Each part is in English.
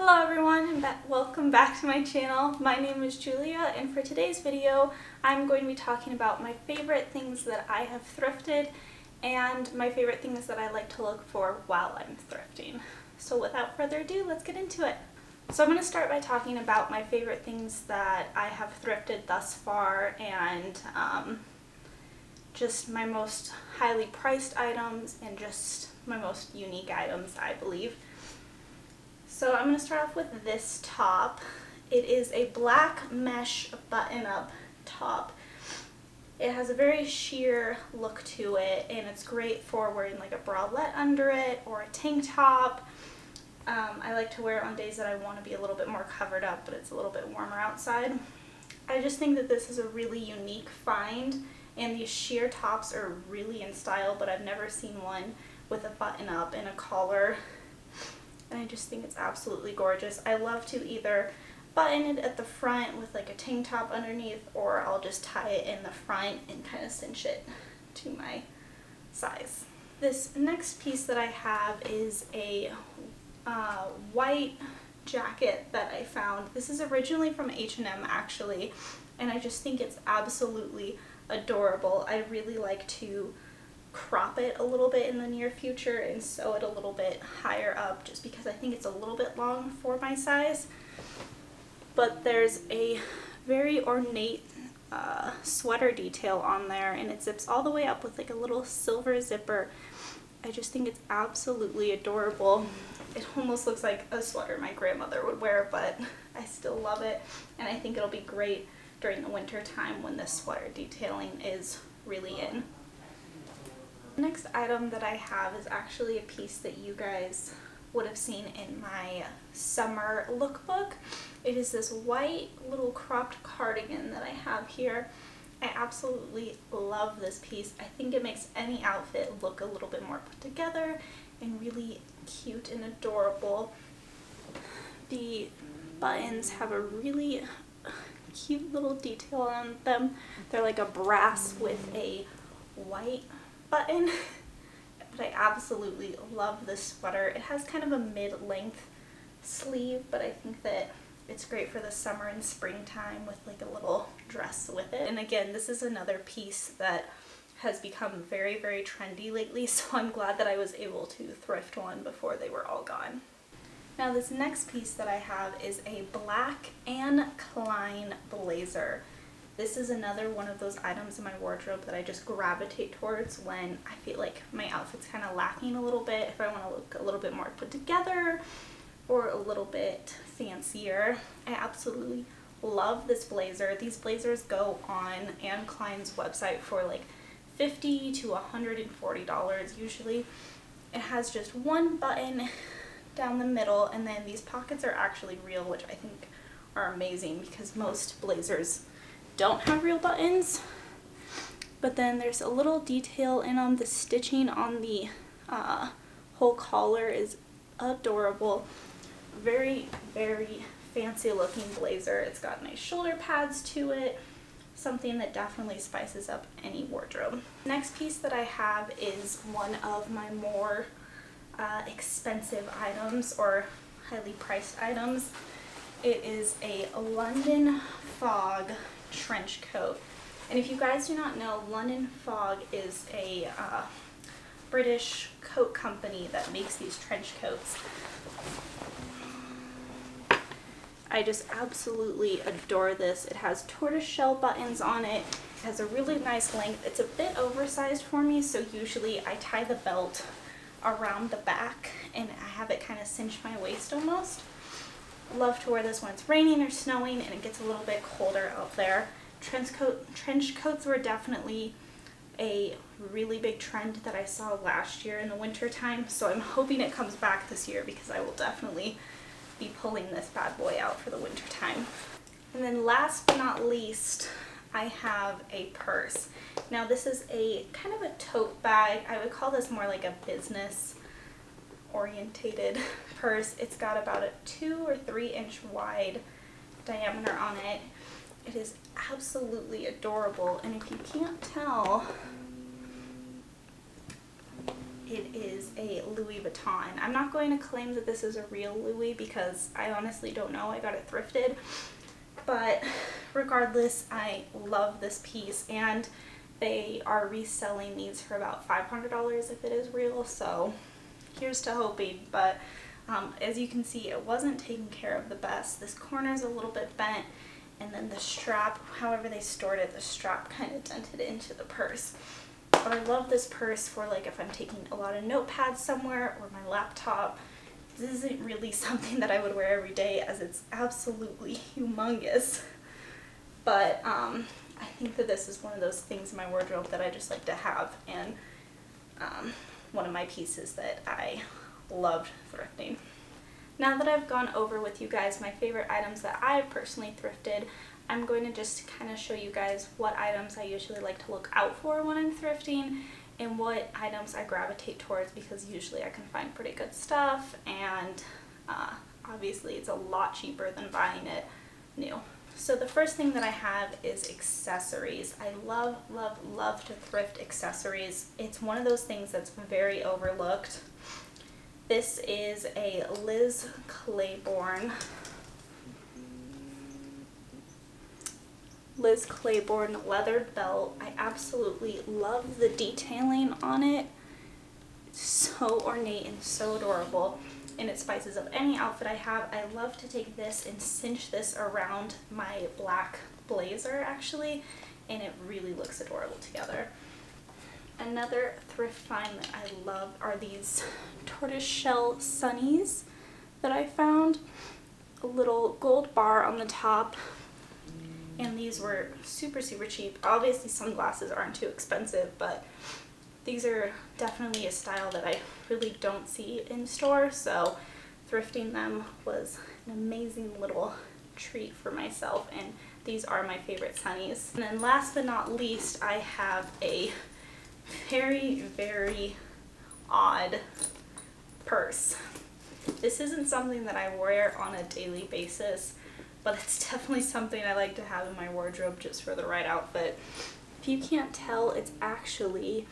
Hello everyone and welcome back to my channel. My name is Julia and for today's video I'm going to be talking about my favorite things that I have thrifted and my favorite things that I like to look for while I'm thrifting. So without further ado, let's get into it. So I'm going to start by talking about my favorite things that I have thrifted thus far and just my most highly priced items and just my most unique items, I believe. So I'm going to start off with this top. It is a black mesh button-up top. It has a very sheer look to it and it's great for wearing like a bralette under it or a tank top. I like to wear it on days that I want to be a little bit more covered up but it's a little bit warmer outside. I just think that this is a really unique find and these sheer tops are really in style, but I've never seen one with a button-up and a collar. And I just think it's absolutely gorgeous. I love to either button it at the front with like a tank top underneath, or I'll just tie it in the front and kind of cinch it to my size. This next piece that I have is a white jacket that I found. This is originally from H&M actually, and I just think it's absolutely adorable. I really like to crop it a little bit in the near future and sew it a little bit higher up just because I think it's a little bit long for my size. But there's a very ornate sweater detail on there and it zips all the way up with like a little silver zipper. I just think it's absolutely adorable. It almost looks like a sweater my grandmother would wear, but I still love it and I think it'll be great during the winter time when this sweater detailing is really in. The next item that I have is actually a piece that you guys would have seen in my summer lookbook. It is this white little cropped cardigan that I have here. I absolutely love this piece. I think it makes any outfit look a little bit more put together and really cute and adorable. The buttons have a really cute little detail on them. They're like a brass with a white button, but I absolutely love this sweater. It has kind of a mid-length sleeve, but I think that it's great for the summer and springtime with like a little dress with it. And again, this is another piece that has become very, very trendy lately, so I'm glad that I was able to thrift one before they were all gone. Now this next piece that I have is a black Anne Klein blazer. This is another one of those items in my wardrobe that I just gravitate towards when I feel like my outfit's kind of lacking a little bit, if I want to look a little bit more put together or a little bit fancier. I absolutely love this blazer. These blazers go on Anne Klein's website for like $50 to $140 usually. It has just one button down the middle and then these pockets are actually real, which I think are amazing because most blazers don't have real buttons. But then there's a little detail in on the stitching on the whole collar is adorable. Very, very fancy looking blazer. It's got nice shoulder pads to it. Something that definitely spices up any wardrobe. Next piece that I have is one of my more expensive items or highly priced items. It is a London Fog trench coat. And if you guys do not know, London Fog is a British coat company that makes these trench coats. I just absolutely adore this. It has tortoiseshell buttons on it. It has a really nice length. It's a bit oversized for me, so usually I tie the belt around the back and I have it kind of cinch my waist almost. Love to wear this when it's raining or snowing and it gets a little bit colder out there. Trench coats were definitely a really big trend that I saw last year in the winter time, so I'm hoping it comes back this year because I will definitely be pulling this bad boy out for the winter time. And then last but not least, I have a purse. Now this is a kind of a tote bag. I would call this more like a business orientated purse. It's got about a 2 or 3 inch wide diameter on it. It is absolutely adorable, and if you can't tell, it is a Louis Vuitton. I'm not going to claim that this is a real Louis because I honestly don't know. I got it thrifted. But regardless, I love this piece, and they are reselling these for about $500 if it is real, so here's to hoping. But as you can see, it wasn't taken care of the best. This corner is a little bit bent, and then the strap, however they stored it, the strap kind of dented into the purse. But I love this purse for like if I'm taking a lot of notepads somewhere or my laptop. This isn't really something that I would wear every day as it's absolutely humongous. But I think that this is one of those things in my wardrobe that I just like to have, and one of my pieces that I loved thrifting. Now that I've gone over with you guys my favorite items that I've personally thrifted, I'm going to just kind of show you guys what items I usually like to look out for when I'm thrifting and what items I gravitate towards, because usually I can find pretty good stuff, and obviously it's a lot cheaper than buying it new. So the first thing that I have is accessories. I love, love, love to thrift accessories. It's one of those things that's very overlooked. This is a Liz Claiborne leathered belt. I absolutely love the detailing on it. It's so ornate and so adorable, and it spices up any outfit I have. I love to take this and cinch this around my black blazer actually, and it really looks adorable together. Another thrift find that I love are these tortoiseshell sunnies that I found. A little gold bar on the top, and these were super, super cheap. Obviously sunglasses aren't too expensive, but these are definitely a style that I really don't see in store, so thrifting them was an amazing little treat for myself, and these are my favorite sunnies. And then last but not least, I have a very, very odd purse. This isn't something that I wear on a daily basis, but it's definitely something I like to have in my wardrobe just for the right outfit. If you can't tell, it's actually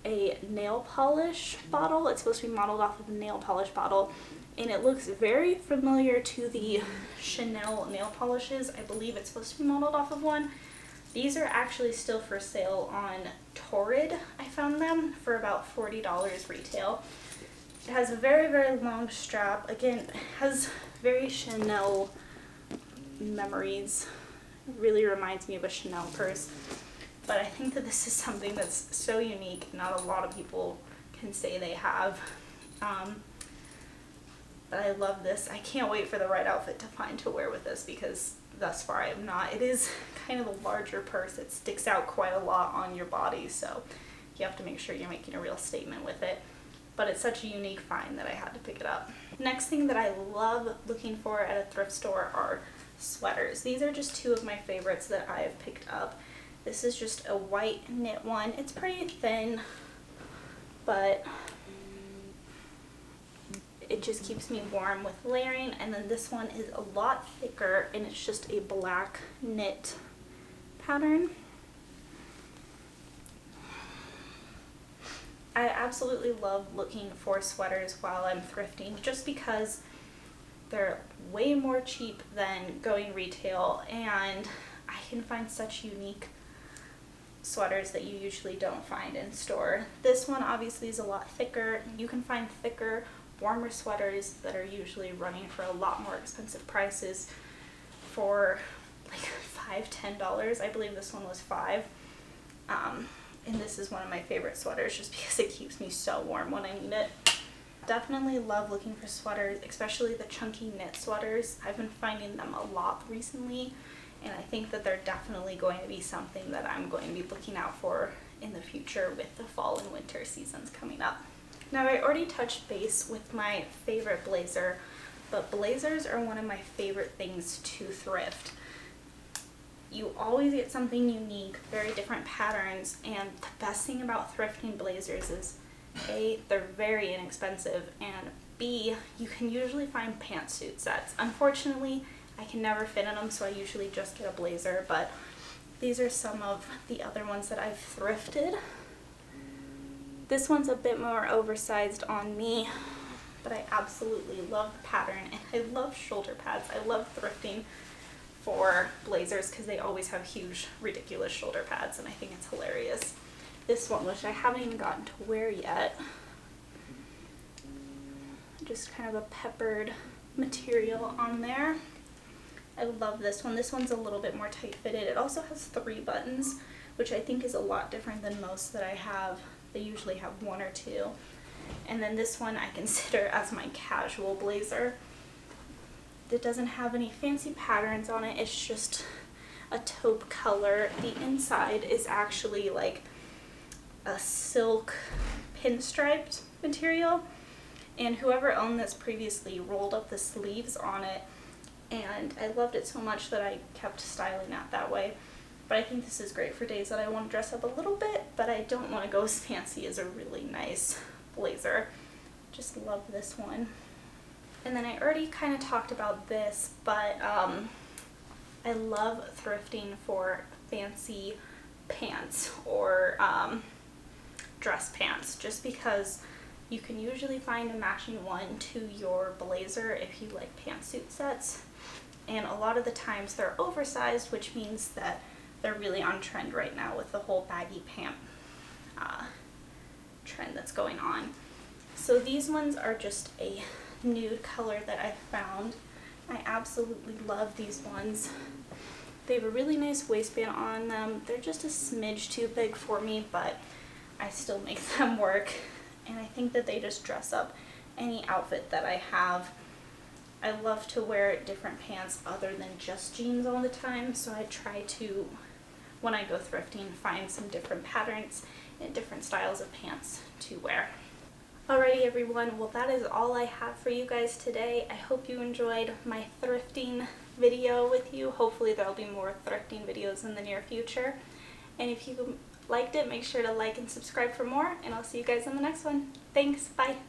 a nail polish bottle. It's supposed to be modeled off of a nail polish bottle, and it looks very familiar to the Chanel nail polishes. I believe it's supposed to be modeled off of one. These are actually still for sale on Torrid. I found them for about $40 retail. It has a very, very long strap. Again, it has very Chanel memories. It really reminds me of a Chanel purse. But I think that this is something that's so unique, not a lot of people can say they have. But I love this. I can't wait for the right outfit to find to wear with this, because thus far I have not. It is kind of a larger purse. It sticks out quite a lot on your body, so you have to make sure you're making a real statement with it. But it's such a unique find that I had to pick it up. Next thing that I love looking for at a thrift store are sweaters. These are just two of my favorites that I have picked up. This is just a white knit one. It's pretty thin, but it just keeps me warm with layering. And then this one is a lot thicker, and it's just a black knit pattern. I absolutely love looking for sweaters while I'm thrifting, just because they're way more cheap than going retail, and I can find such unique sweaters that you usually don't find in store. This one obviously is a lot thicker. You can find thicker, warmer sweaters that are usually running for a lot more expensive prices for like $5–10. I believe this one was $5. And this is one of my favorite sweaters just because it keeps me so warm when I need it. Definitely love looking for sweaters, especially the chunky knit sweaters. I've been finding them a lot recently, and I think that they're definitely going to be something that I'm going to be looking out for in the future with the fall and winter seasons coming up. Now, I already touched base with my favorite blazer, but blazers are one of my favorite things to thrift. You always get something unique, very different patterns, and the best thing about thrifting blazers is A, they're very inexpensive, and B, you can usually find pantsuit sets. Unfortunately, I can never fit in them, so I usually just get a blazer, but these are some of the other ones that I've thrifted. This one's a bit more oversized on me, but I absolutely love the pattern, and I love shoulder pads. I love thrifting for blazers because they always have huge, ridiculous shoulder pads, and I think it's hilarious. This one, which I haven't even gotten to wear yet, just kind of a peppered material on there. I love this one. This one's a little bit more tight fitted. It also has 3 buttons, which I think is a lot different than most that I have. They usually have 1 or 2. And then this one I consider as my casual blazer. It doesn't have any fancy patterns on it. It's just a taupe color. The inside is actually like a silk pinstriped material. And whoever owned this previously rolled up the sleeves on it, and I loved it so much that I kept styling it that way. But I think this is great for days that I want to dress up a little bit, but I don't want to go as fancy as a really nice blazer. Just love this one. And then I already kind of talked about this, but I love thrifting for fancy pants or dress pants, just because you can usually find a matching one to your blazer if you like pantsuit sets. And a lot of the times they're oversized, which means that they're really on trend right now with the whole baggy pant trend that's going on. So these ones are just a nude color that I found. I absolutely love these ones. They have a really nice waistband on them. They're just a smidge too big for me, but I still make them work. And I think that they just dress up any outfit that I have. I love to wear different pants other than just jeans all the time, so I try to, when I go thrifting, find some different patterns and different styles of pants to wear. Alrighty everyone, well that is all I have for you guys today. I hope you enjoyed my thrifting video with you. Hopefully there'll be more thrifting videos in the near future. And if you liked it, make sure to like and subscribe for more, and I'll see you guys in the next one. Thanks, bye!